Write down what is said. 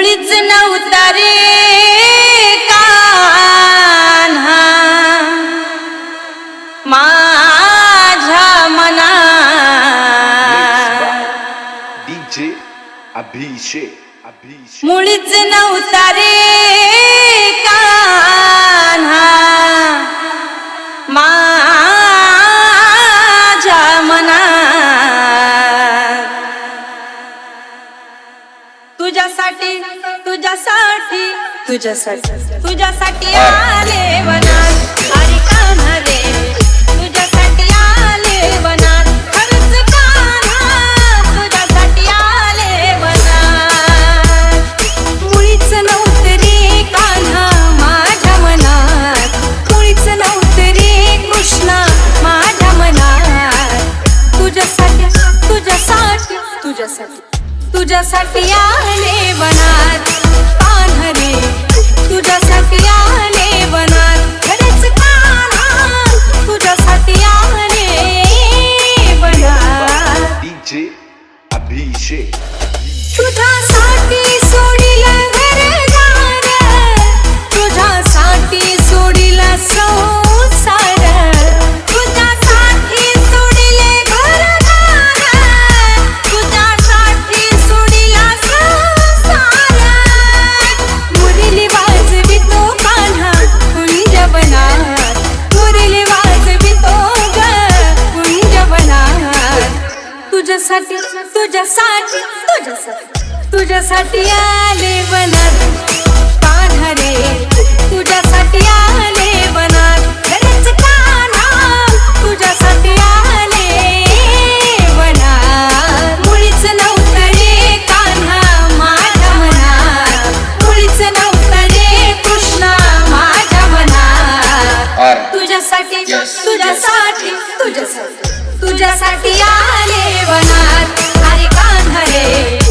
मुळीच नव्हता रे कान्हा माझ्या मनात डीजे अभिषेक मुळीच नव्हता रे कान्हा माझ्या मनात तुझ्यासाठी तुझ्यासाठी तुझ्यासाठी तुझ्यासाठी आले वनात अरे कान्हा रे तुझ्यासाठी आले वनात खरंच कान्हा तुझ्यासाठी आले वनात मुळीच नव्हतं रे कान्हा माझ्या मनात मुळीच नव्हतं रे कृष्णा माझ्या मनात तुझ्यासाठी तुझ्यासाठी तुझ्यासाठी तुझ्यासाठी आले वनात कान्हा रे तुझ्यासाठी आले वनात खरंच कान्हा तुझ्यासाठी आले वनात डीजे अभिषेक तुझ्यासाठी सोडिलं घरदार तुझ्यासाठी सोडिलं संसार तुझ्यासाठी सोडिले घरदार तुझ्यासाठी सोडिला संसार मुरली वाजवितो कान्हा कुंजवनात मुरली वाजवितो ग कुंजवनात तुझ्यासाठी तुझ्यासाठी तुझ्यासाठी तुझ्यासाठी आले वनात कान्हा रे तुझ्यासाठी आले वनात खरंच कान्हा तुझ्यासाठी आले वनात मुळीच नव्हतं रे कान्हा माझ्या मनात मुळीच नव्हतं रे कृष्णा माझ्या मनात तुझ्यासाठी तुझ्यासाठी तुझ्यासाठी तुझ्यासाठी आले वनात अरे कान्हा रे